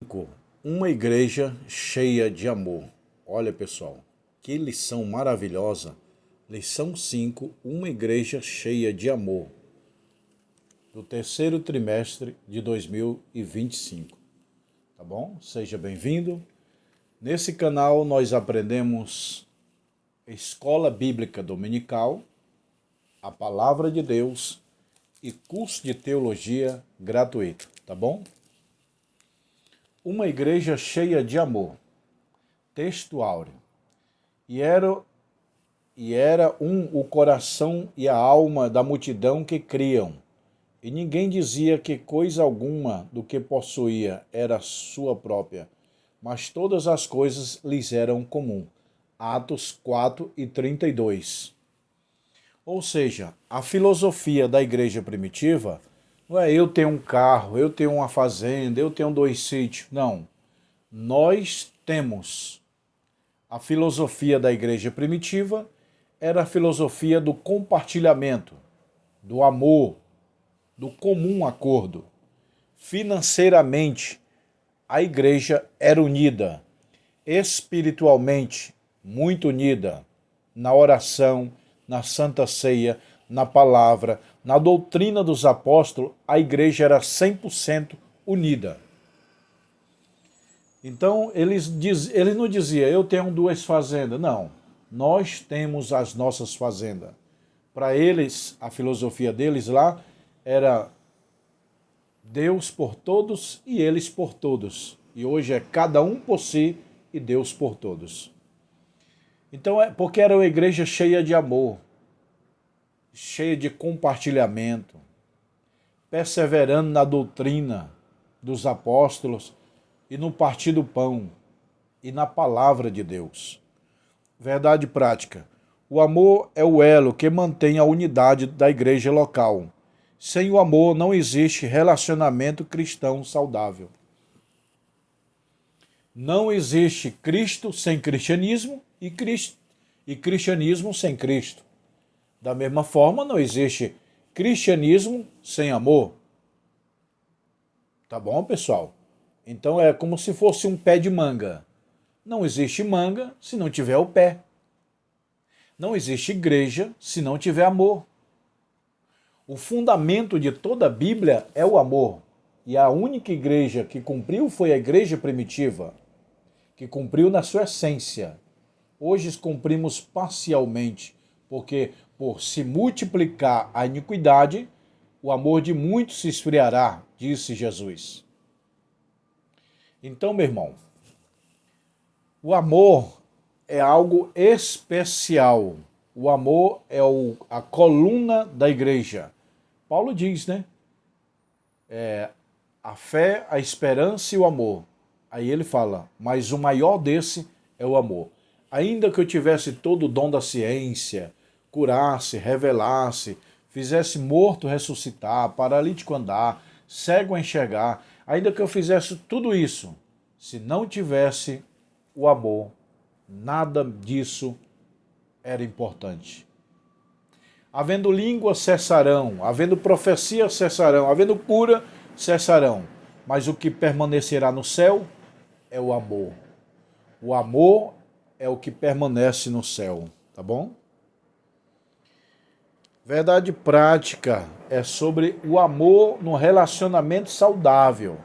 5. Uma igreja cheia de amor. Olha, pessoal, que lição maravilhosa. Lição 5, uma igreja cheia de amor, do terceiro trimestre de 2025. Tá bom? Seja bem-vindo. Nesse canal nós aprendemos Escola Bíblica Dominical, a Palavra de Deus e curso de teologia gratuito, tá bom? Uma igreja cheia de amor. Texto áureo. E era o coração e a alma da multidão que criam. E ninguém dizia que coisa alguma do que possuía era sua própria, mas todas as coisas lhes eram comum. Atos 4:32. Ou seja, a filosofia da igreja primitiva não é eu tenho um carro, eu tenho uma fazenda, eu tenho 2 sítios. Não. Nós temos. A filosofia da igreja primitiva era a filosofia do compartilhamento, do amor, do comum acordo. Financeiramente, a igreja era unida, espiritualmente, muito unida, na oração, na Santa Ceia, na palavra, na doutrina dos apóstolos, a igreja era 100% unida. Então, ele não dizia, eu tenho 2 fazendas. Não, nós temos as nossas fazendas. Para eles, a filosofia deles lá era Deus por todos e eles por todos. E hoje é cada um por si e Deus por todos. Então, porque era uma igreja cheia de amor, cheia de compartilhamento, perseverando na doutrina dos apóstolos e no partir do pão e na palavra de Deus. Verdade prática. O amor é o elo que mantém a unidade da igreja local. Sem o amor não existe relacionamento cristão saudável. Não existe Cristo sem cristianismo e cristianismo sem Cristo. Da mesma forma, não existe cristianismo sem amor. Tá bom, pessoal? Então é como se fosse um pé de manga. Não existe manga se não tiver o pé. Não existe igreja se não tiver amor. O fundamento de toda a Bíblia é o amor. E a única igreja que cumpriu foi a igreja primitiva, que cumpriu na sua essência. Hoje cumprimos parcialmente, porque por se multiplicar a iniquidade, o amor de muitos se esfriará, disse Jesus. Então, meu irmão, o amor é algo especial. O amor é a coluna da igreja. Paulo diz, né? A fé, a esperança e o amor. Aí ele fala, mas o maior desse é o amor. Ainda que eu tivesse todo o dom da ciência, curasse, revelasse, fizesse morto ressuscitar, paralítico andar, cego enxergar, ainda que eu fizesse tudo isso, se não tivesse o amor, nada disso era importante. Havendo língua, cessarão, havendo profecia, cessarão, havendo cura, cessarão. Mas o que permanecerá no céu é o amor. O amor é o que permanece no céu, tá bom? Verdade prática é sobre o amor no relacionamento saudável.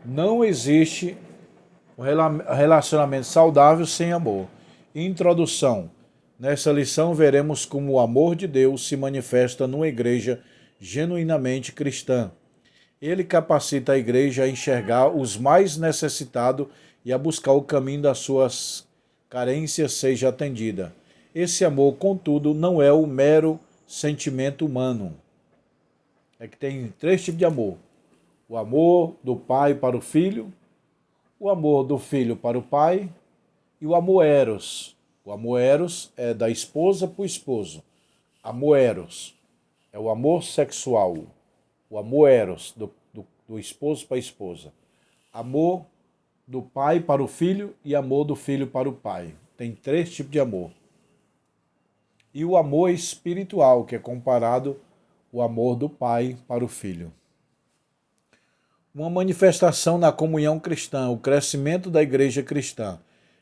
Não existe um relacionamento saudável sem amor. Introdução. Nessa lição veremos como o amor de Deus se manifesta numa igreja genuinamente cristã. Ele capacita a igreja a enxergar os mais necessitados e a buscar o caminho das suas carências seja atendida. Esse amor, contudo, não é o mero sentimento humano. É que tem 3 tipos de amor. O amor do pai para o filho, o amor do filho para o pai e o amor eros. O amor eros é da esposa para o esposo. Amor eros é o amor sexual. O amor eros do esposo para a esposa. Amor do pai para o filho e amor do filho para o pai. Tem 3 tipos de amor. E o amor espiritual, que é comparado ao amor do pai para o filho. uma manifestação na comunhão cristã, o crescimento da igreja cristã.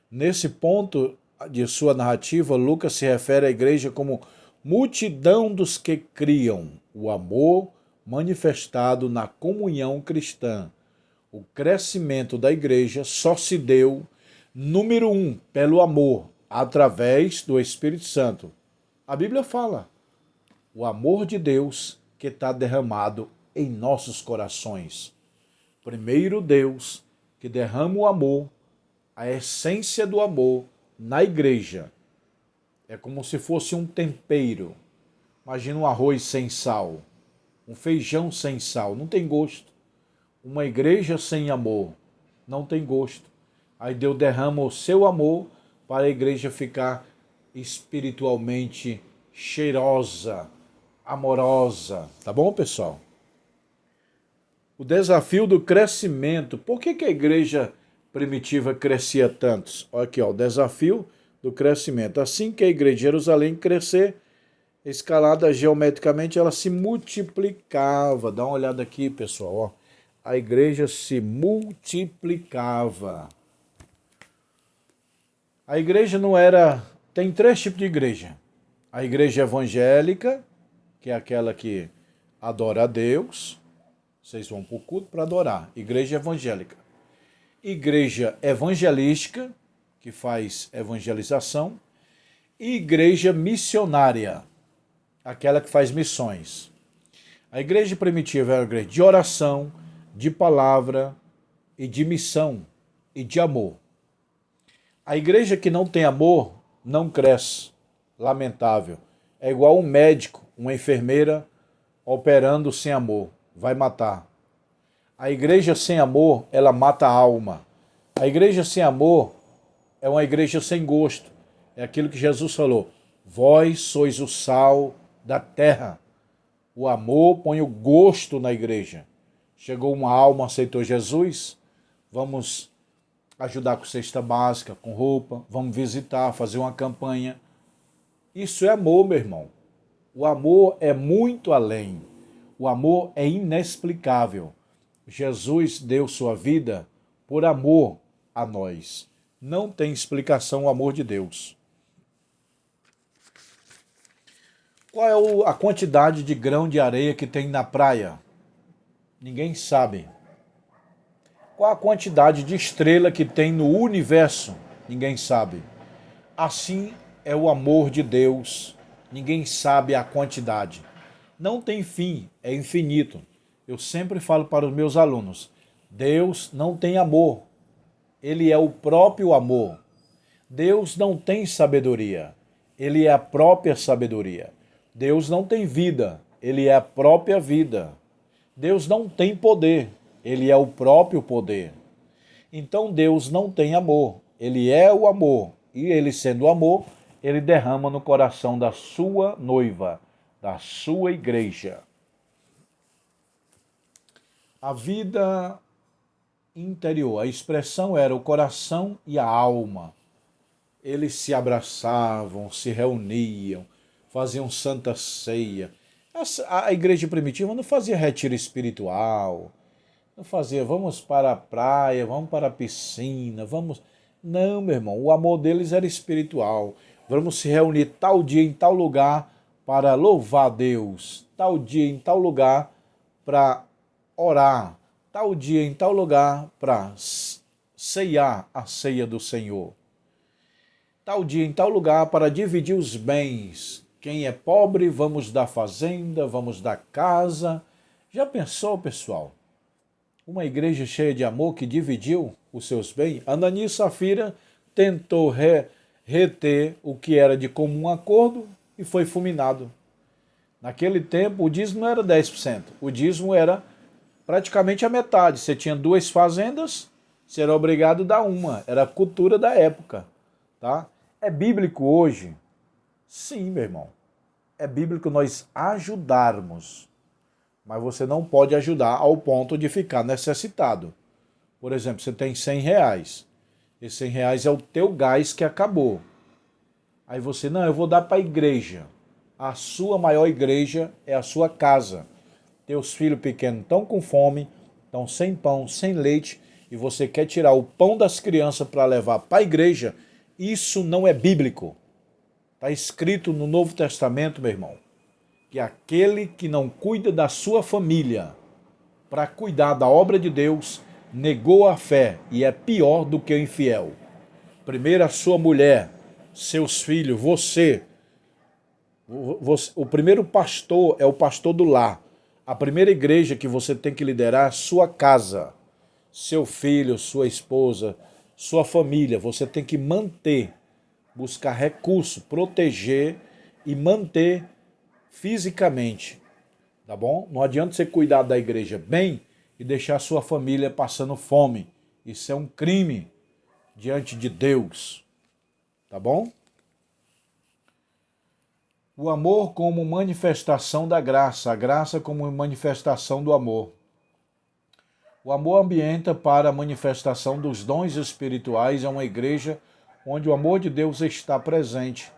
Nesse ponto de sua narrativa, Lucas se refere à igreja como multidão dos que criam, o amor manifestado na comunhão cristã. O crescimento da igreja só se deu, número 1, pelo amor, através do Espírito Santo. A Bíblia fala, o amor de Deus que está derramado em nossos corações. Primeiro Deus que derrama o amor, a essência do amor na igreja. É como se fosse um tempero. Imagina um arroz sem sal, um feijão sem sal, não tem gosto. Uma igreja sem amor, não tem gosto. Aí Deus derrama o seu amor para a igreja ficar espiritualmente cheirosa, amorosa. Tá bom, pessoal? O desafio do crescimento. Por que a igreja primitiva crescia tantos? Olha aqui, ó, o desafio do crescimento. Assim que a igreja de Jerusalém crescer, escalada geometricamente, ela se multiplicava. Dá uma olhada aqui, pessoal, ó. A igreja se multiplicava. A igreja não era... Tem 3 tipos de igreja. A igreja evangélica, que é aquela que adora a Deus. Vocês vão para o culto para adorar. Igreja evangélica. Igreja evangelística, que faz evangelização. E igreja missionária, aquela que faz missões. A igreja primitiva era a igreja de oração, de palavra e de missão e de amor. A igreja que não tem amor não cresce. Lamentável. É igual um médico, uma enfermeira operando sem amor. Vai matar. A igreja sem amor, ela mata a alma. A igreja sem amor é uma igreja sem gosto. É aquilo que Jesus falou. Vós sois o sal da terra. O amor põe o gosto na igreja. Chegou uma alma, aceitou Jesus. Vamos ajudar com cesta básica, com roupa. Vamos visitar, fazer uma campanha. Isso é amor, meu irmão. O amor é muito além. O amor é inexplicável. Jesus deu sua vida por amor a nós. Não tem explicação o amor de Deus. Qual é a quantidade de grão de areia que tem na praia? Ninguém sabe. Qual a quantidade de estrela que tem no universo? Ninguém sabe. Assim é o amor de Deus. Ninguém sabe a quantidade. Não tem fim, é infinito. Eu sempre falo para os meus alunos, Deus não tem amor. Ele é o próprio amor. Deus não tem sabedoria. Ele é a própria sabedoria. Deus não tem vida. Ele é a própria vida. Deus não tem poder. Ele é o próprio poder. Então Deus não tem amor. Ele é o amor. E ele sendo o amor, ele derrama no coração da sua noiva, da sua igreja. A vida interior, a expressão era o coração e a alma. Eles se abraçavam, se reuniam, faziam santa ceia. A igreja primitiva não fazia retiro espiritual, não fazia vamos para a praia, vamos para a piscina, vamos... Não, meu irmão, o amor deles era espiritual. Vamos se reunir tal dia em tal lugar para louvar a Deus, tal dia em tal lugar para orar, tal dia em tal lugar para ceiar a ceia do Senhor, tal dia em tal lugar para dividir os bens. Quem é pobre, vamos dar fazenda, vamos dar casa. Já pensou, pessoal? Uma igreja cheia de amor que dividiu os seus bens? Ananias e Safira tentou reter o que era de comum acordo e foi fulminado. Naquele tempo, o dízimo não era 10%. O dízimo era praticamente a metade. Você tinha 2 fazendas, você era obrigado a dar uma. Era a cultura da época. Tá? É bíblico hoje? Sim, meu irmão. É bíblico nós ajudarmos. Mas você não pode ajudar ao ponto de ficar necessitado. Por exemplo, você tem R$100. Esse R$100 é o teu gás que acabou. Aí você, não, eu vou dar para a igreja. A sua maior igreja é a sua casa. Teus filhos pequenos estão com fome, estão sem pão, sem leite, e você quer tirar o pão das crianças para levar para a igreja, isso não é bíblico. Está escrito no Novo Testamento, meu irmão, que aquele que não cuida da sua família para cuidar da obra de Deus, negou a fé e é pior do que o infiel. Primeiro a sua mulher, seus filhos, você. O primeiro pastor é o pastor do lar. A primeira igreja que você tem que liderar é a sua casa. Seu filho, sua esposa, sua família. Você tem que manter, buscar recurso, proteger e manter fisicamente. Tá bom? Não adianta você cuidar da igreja bem e deixar a sua família passando fome. Isso é um crime diante de Deus. Tá bom? O amor como manifestação da graça, a graça como manifestação do amor. O amor ambienta para a manifestação dos dons espirituais, é uma igreja onde o amor de Deus está presente.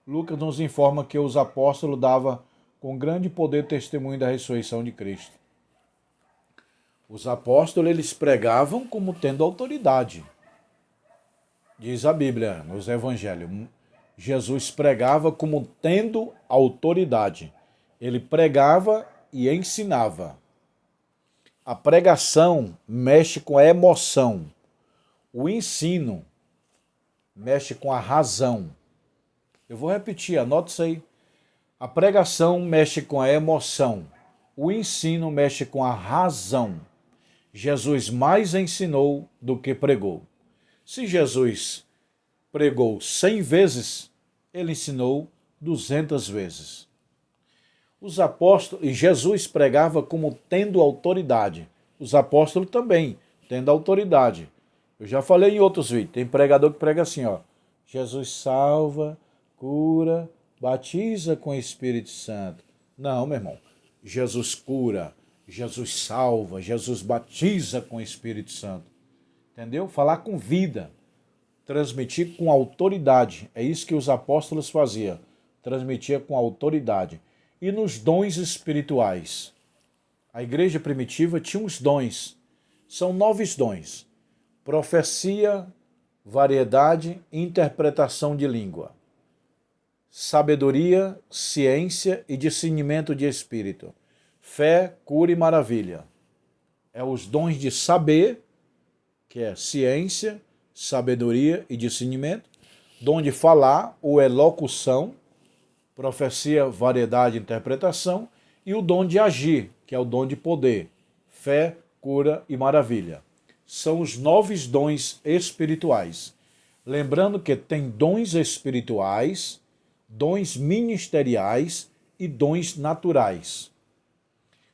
Lucas nos informa que os apóstolos davam com grande poder testemunho da ressurreição de Cristo. Os apóstolos, eles pregavam como tendo autoridade. Diz a Bíblia, nos evangelhos, Jesus pregava como tendo autoridade. Ele pregava e ensinava. A pregação mexe com a emoção. O ensino mexe com a razão. Eu vou repetir, anota isso aí. A pregação mexe com a emoção. O ensino mexe com a razão. Jesus mais ensinou do que pregou. Se Jesus pregou 100 vezes, ele ensinou 200 vezes. Os apóstolos, e Jesus pregava como tendo autoridade. Os apóstolos também, tendo autoridade. Eu já falei em outros vídeos, tem pregador que prega assim, ó. Jesus salva, cura, batiza com o Espírito Santo. Não, meu irmão. Jesus cura, Jesus salva, Jesus batiza com o Espírito Santo. Entendeu? Falar com vida. Transmitir com autoridade. É isso que os apóstolos faziam. Transmitia com autoridade. E nos dons espirituais. A igreja primitiva tinha uns dons. São 9 dons. Profecia, variedade e interpretação de língua. Sabedoria, ciência e discernimento de espírito. Fé, cura e maravilha. É os dons de saber, que é ciência, sabedoria e discernimento. Dom de falar, ou elocução, profecia, variedade e interpretação. E o dom de agir, que é o dom de poder. Fé, cura e maravilha. São os 9 dons espirituais. Lembrando que tem dons espirituais, dons ministeriais e dons naturais.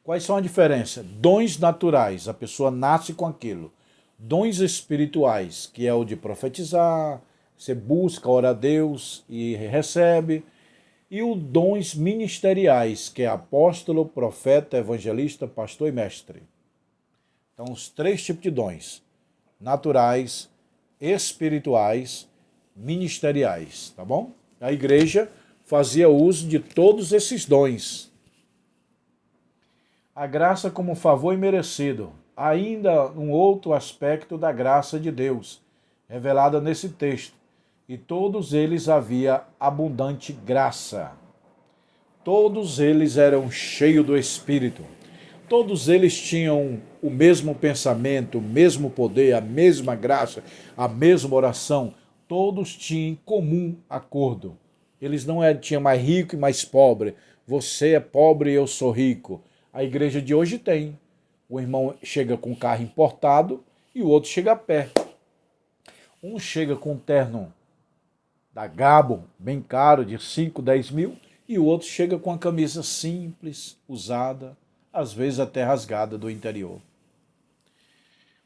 Quais são a diferença? Dons naturais, a pessoa nasce com aquilo. Dons espirituais, que é o de profetizar, você busca, ora a Deus e recebe. E os dons ministeriais, que é apóstolo, profeta, evangelista, pastor e mestre. Então, os 3 tipos de dons. Naturais, espirituais, ministeriais, tá bom? A igreja fazia uso de todos esses dons. A graça como favor imerecido. Ainda um outro aspecto da graça de Deus, revelada nesse texto. E todos eles havia abundante graça. Todos eles eram cheios do Espírito. Todos eles tinham o mesmo pensamento, o mesmo poder, a mesma graça, a mesma oração. Todos tinham em comum acordo. Eles não tinham mais rico e mais pobre. Você é pobre e eu sou rico. A igreja de hoje tem. O irmão chega com carro importado e o outro chega a pé. Um chega com um terno da Gabo, bem caro, de 5, 10 mil, e o outro chega com a camisa simples, usada, às vezes até rasgada do interior.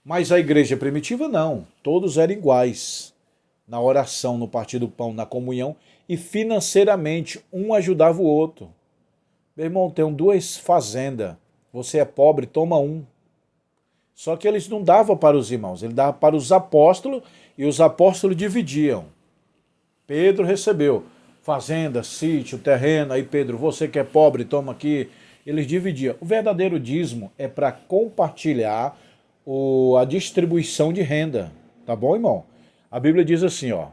Mas a igreja primitiva não, todos eram iguais. Na oração, no partir do pão, na comunhão, e financeiramente um ajudava o outro. Meu irmão, tem 2 fazendas, você é pobre, toma um. Só que eles não davam para os irmãos, ele dava para os apóstolos, e os apóstolos dividiam. Pedro recebeu fazenda, sítio, terreno, aí Pedro, você que é pobre, toma aqui, eles dividiam. O verdadeiro dízimo é para compartilhar a distribuição de renda. Tá bom, irmão? A Bíblia diz assim, ó.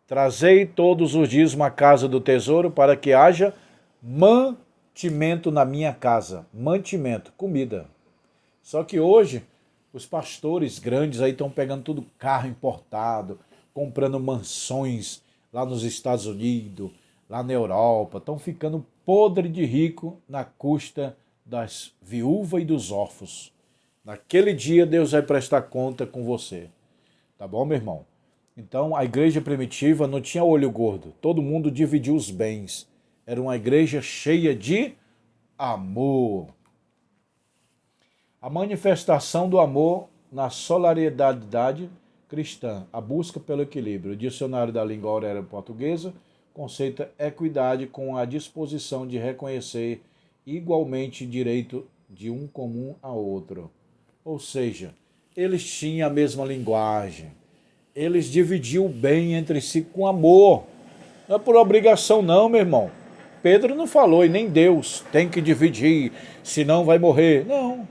Trazei todos os dízimos à casa do tesouro para que haja mantimento na minha casa. Mantimento, comida. Só que hoje, os pastores grandes aí estão pegando tudo carro importado, comprando mansões lá nos Estados Unidos, lá na Europa. Estão ficando podre de rico na custa das viúvas e dos órfãos. Naquele dia Deus vai prestar conta com você. Tá bom, meu irmão? Então, a igreja primitiva não tinha olho gordo. Todo mundo dividia os bens. Era uma igreja cheia de amor. A manifestação do amor na solidariedade cristã, a busca pelo equilíbrio. O dicionário da língua aurélia portuguesa conceita equidade com a disposição de reconhecer igualmente direito de um comum a outro. Ou seja, eles tinham a mesma linguagem. Eles dividiam o bem entre si com amor. Não é por obrigação não, meu irmão. Pedro não falou, e nem Deus, tem que dividir, senão vai morrer. Não.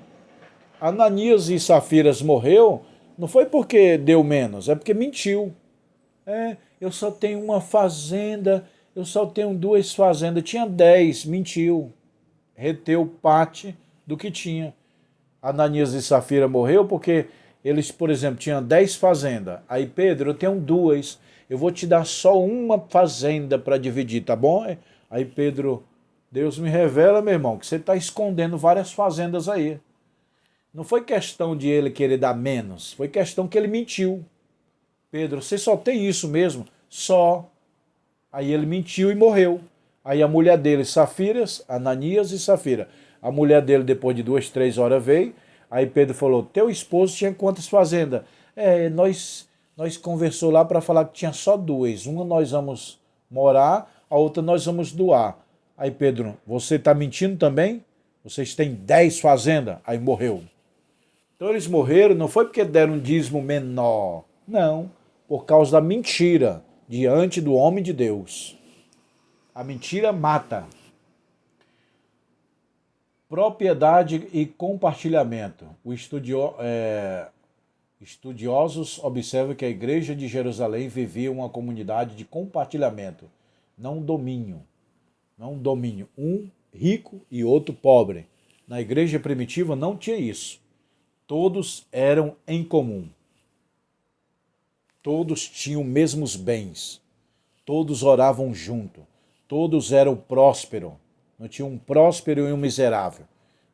Ananias e Safiras morreu, não foi porque deu menos, é porque mentiu. Eu só tenho uma fazenda, eu só tenho 2 fazendas, tinha 10, mentiu. Reteu parte do que tinha. Ananias e Safira morreu porque eles, por exemplo, tinham 10 fazendas. Aí, Pedro, eu tenho 2, eu vou te dar só uma fazenda para dividir, tá bom? Aí Pedro, Deus me revela, meu irmão, que você está escondendo várias fazendas aí. Não foi questão de ele querer dar menos, foi questão que ele mentiu. Pedro, você só tem isso mesmo? Só. Aí ele mentiu e morreu. Aí a mulher dele, Safiras, Ananias e Safira. A mulher dele, depois de 2, 3 horas, veio. Aí Pedro falou, teu esposo tinha quantas fazendas? Nós conversou lá para falar que tinha só 2. Uma nós vamos morar, a outra nós vamos doar. Aí Pedro, você está mentindo também? Vocês têm 10 fazendas? Aí morreu. Então eles morreram não foi porque deram um dízimo menor. Não, por causa da mentira diante do homem de Deus. A mentira mata. Propriedade e compartilhamento. Estudiosos observam que a igreja de Jerusalém vivia uma comunidade de compartilhamento, não domínio. Não domínio. Um rico e outro pobre. Na igreja primitiva não tinha isso. Todos eram em comum. Todos tinham os mesmos bens. Todos oravam junto. Todos eram prósperos. Não tinha um próspero e um miserável.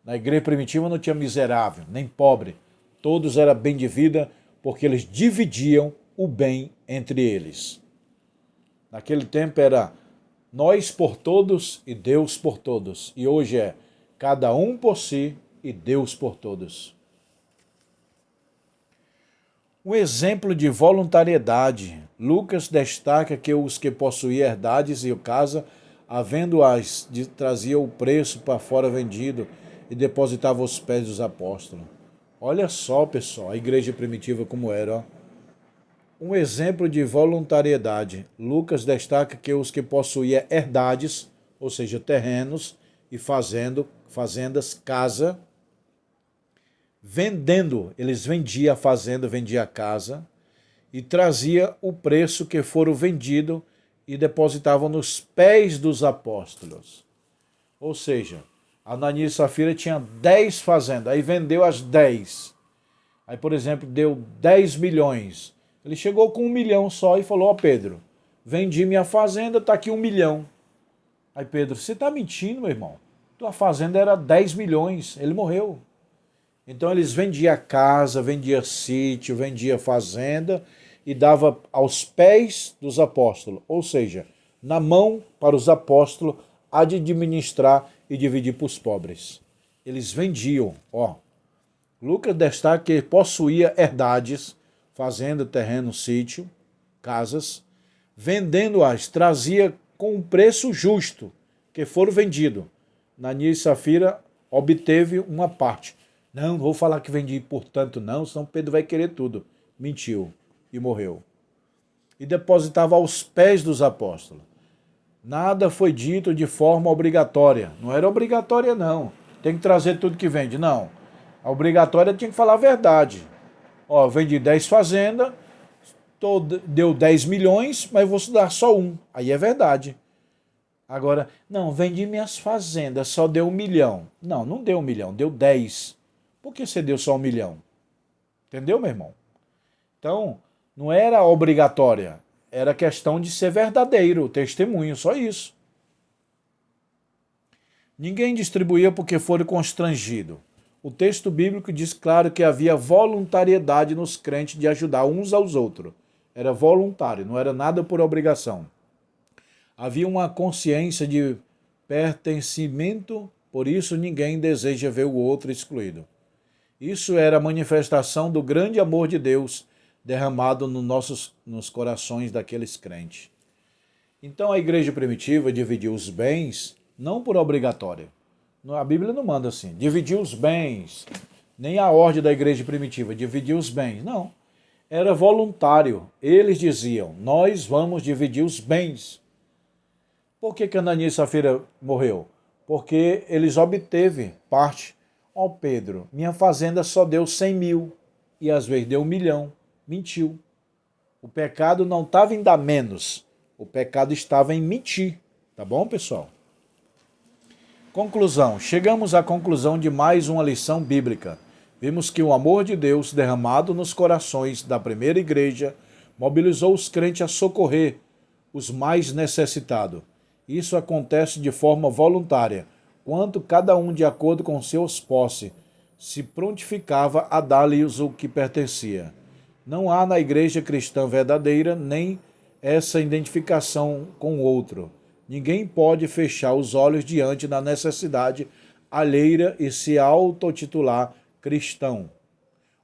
Na igreja primitiva não tinha miserável, nem pobre. Todos eram bem de vida porque eles dividiam o bem entre eles. Naquele tempo era nós por todos e Deus por todos. E hoje é cada um por si e Deus por todos. Um exemplo de voluntariedade. Lucas destaca que os que possuíam herdades e casa, havendo-as, trazia o preço para fora vendido e depositava aos pés dos apóstolos. Olha só, pessoal, a igreja primitiva como era. Ó. Um exemplo de voluntariedade. Lucas destaca que os que possuíam herdades, ou seja, terrenos e fazendas, casa, vendendo, eles vendiam a fazenda, vendiam a casa e trazia o preço que foram vendido e depositavam nos pés dos apóstolos. Ou seja, Ananias e Safira tinha 10 fazendas, aí vendeu as 10. Aí, por exemplo, deu 10 milhões. Ele chegou com 1 milhão só e falou, Pedro, vendi minha fazenda, está aqui 1 milhão. Aí Pedro, você está mentindo, meu irmão? Tua fazenda era 10 milhões, ele morreu. Então eles vendiam casa, vendiam sítio, vendiam fazenda e dava aos pés dos apóstolos, ou seja, na mão para os apóstolos a de administrar e dividir para os pobres. Eles vendiam, ó. Lucas destaca que possuía herdades, fazenda, terreno, sítio, casas, vendendo-as, trazia com um preço justo, que foram vendidos. Ananias e Safira obteve uma parte. Não vou falar que vendi por tanto não, senão Pedro vai querer tudo. Mentiu e morreu. E depositava aos pés dos apóstolos. Nada foi dito de forma obrigatória. Não era obrigatória, não. Tem que trazer tudo que vende. Não. A obrigatória tinha que falar a verdade. Ó, vendi 10 fazendas, deu 10 milhões, mas eu vou dar só um. Aí é verdade. Agora, não, vendi minhas fazendas, só deu 1 milhão. Não, não deu 1 milhão, deu 10. Por que você deu só 1 milhão? Entendeu, meu irmão? Então, não era obrigatória. Era questão de ser verdadeiro, testemunho, só isso. Ninguém distribuía porque fora constrangido. O texto bíblico diz claro que havia voluntariedade nos crentes de ajudar uns aos outros. Era voluntário, não era nada por obrigação. Havia uma consciência de pertencimento, por isso ninguém deseja ver o outro excluído. Isso era a manifestação do grande amor de Deus derramado nos corações daqueles crentes. Então a igreja primitiva dividiu os bens não por obrigatória. A Bíblia não manda assim, dividir os bens, nem a ordem da igreja primitiva, dividir os bens. Não, era voluntário. Eles diziam, nós vamos dividir os bens. Por que Ananias e Safira morreu? Porque eles obteve parte. Ó Pedro, minha fazenda só deu 100 mil e às vezes deu 1 milhão. Mentiu. O pecado não estava em dar menos. O pecado estava em mentir. Tá bom, pessoal? Conclusão. Chegamos à conclusão de mais uma lição bíblica. Vimos que o amor de Deus derramado nos corações da primeira igreja mobilizou os crentes a socorrer os mais necessitados. Isso acontece de forma voluntária, quando cada um, de acordo com seus posses, se prontificava a dar-lhes o que pertencia. Não há na igreja cristã verdadeira nem essa identificação com o outro. Ninguém pode fechar os olhos diante da necessidade alheia e se autotitular cristão.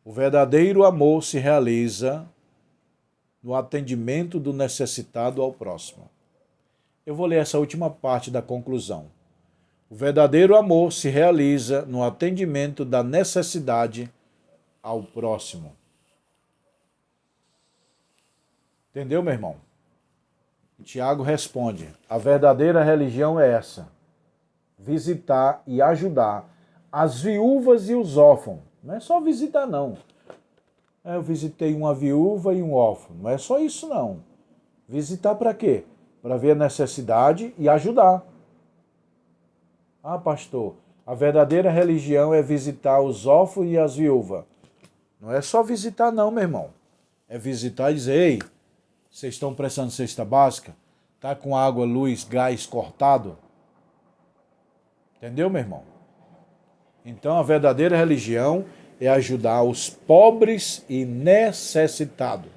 O verdadeiro amor se realiza no atendimento do necessitado ao próximo. Eu vou ler essa última parte da conclusão. O verdadeiro amor se realiza no atendimento da necessidade ao próximo. Entendeu, meu irmão? Tiago responde, a verdadeira religião é essa, visitar e ajudar as viúvas e os órfãos. Não é só visitar, não. Eu visitei uma viúva e um órfão. Não é só isso, não. Visitar para quê? Para ver a necessidade e ajudar. Ah, pastor, a verdadeira religião é visitar os órfãos e as viúvas. Não é só visitar, não, meu irmão. É visitar e dizer, ei, vocês estão precisando de cesta básica? Está com água, luz, gás cortado? Entendeu, meu irmão? Então, a verdadeira religião é ajudar os pobres e necessitados.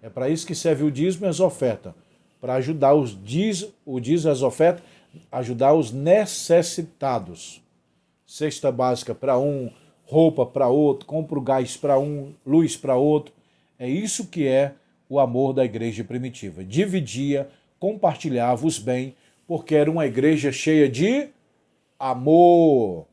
É para isso que serve o dízimo e as ofertas. Para ajudar o dízimo e as ofertas, ajudar os necessitados. Cesta básica para um, roupa para outro, compra o gás para um, luz para outro. É isso que é o amor da igreja primitiva. Dividia, compartilhava os bens, porque era uma igreja cheia de amor.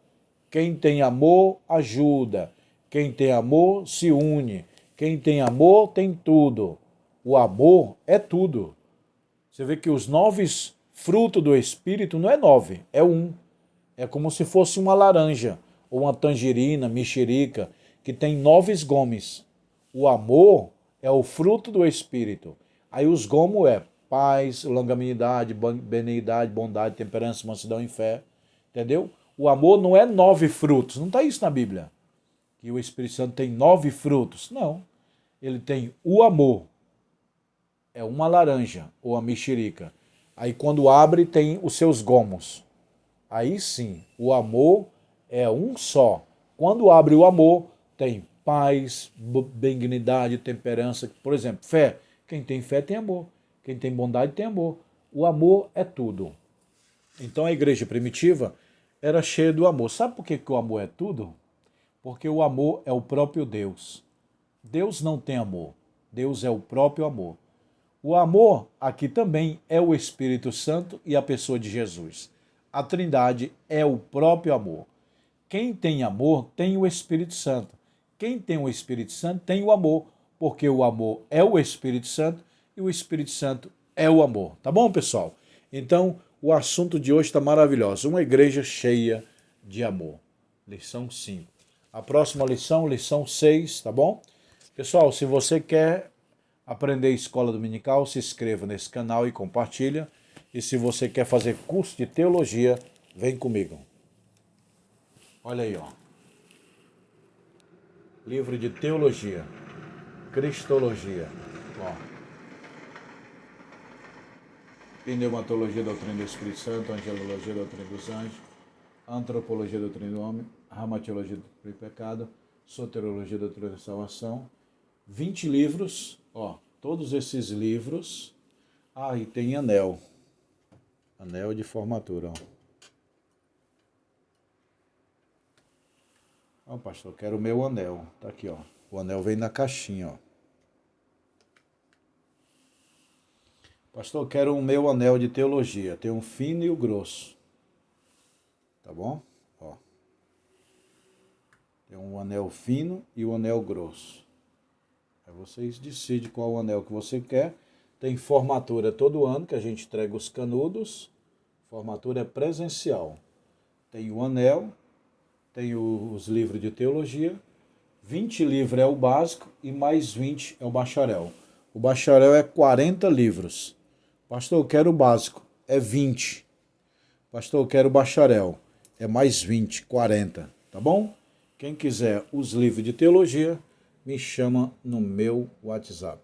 Quem tem amor, ajuda. Quem tem amor, se une. Quem tem amor, tem tudo. O amor é tudo. Você vê que os 9 frutos do Espírito não é 9, é um. É como se fosse uma laranja, ou uma tangerina, mexerica, que tem 9 gomos. O amor é o fruto do Espírito. Aí os gomos é paz, longanimidade, benignidade, bondade, temperança, mansidão e fé. Entendeu? O amor não é 9 frutos. Não está isso na Bíblia. Que o Espírito Santo tem 9 frutos. Não. Ele tem o amor. É uma laranja ou a mexerica. Aí quando abre tem os seus gomos. Aí sim, o amor é um só. Quando abre o amor, tem paz, benignidade, temperança. Por exemplo, fé. Quem tem fé tem amor. Quem tem bondade tem amor. O amor é tudo. Então a igreja primitiva era cheia do amor. Sabe por que o amor é tudo? Porque o amor é o próprio Deus. Deus não tem amor. Deus é o próprio amor. O amor aqui também é o Espírito Santo e a pessoa de Jesus. A Trindade é o próprio amor. Quem tem amor tem o Espírito Santo. Quem tem o Espírito Santo tem o amor, porque o amor é o Espírito Santo e o Espírito Santo é o amor. Tá bom, pessoal? Então, o assunto de hoje está maravilhoso. Uma igreja cheia de amor. Lição 5. A próxima lição, lição 6, tá bom? Pessoal, se você quer aprender escola dominical, se inscreva nesse canal e compartilha. E se você quer fazer curso de teologia, vem comigo. Olha aí, ó. Livro de teologia, cristologia, ó. Pneumatologia, doutrina do Espírito Santo, angelologia, doutrina dos anjos, antropologia, doutrina do homem, raumatologia do pecado, soterologia, doutrina da salvação. 20 livros, ó, todos esses livros. Ah, e tem anel. Anel de formatura, ó. Ó, pastor, eu quero o meu anel. Tá aqui, ó. O anel vem na caixinha, ó. Pastor, eu quero o meu anel de teologia. Tem um fino e o grosso. Tá bom? Ó. Tem um anel fino e o anel grosso. Aí vocês decidem qual o anel que você quer. Tem formatura todo ano, que a gente entrega os canudos. Formatura é presencial. Tem o anel, tem os livros de teologia. 20 livros é o básico e mais 20 é o bacharel. O bacharel é 40 livros. Pastor, eu quero o básico. É 20. Pastor, eu quero o bacharel. É mais 20, 40. Tá bom? Quem quiser os livros de teologia, me chama no meu WhatsApp.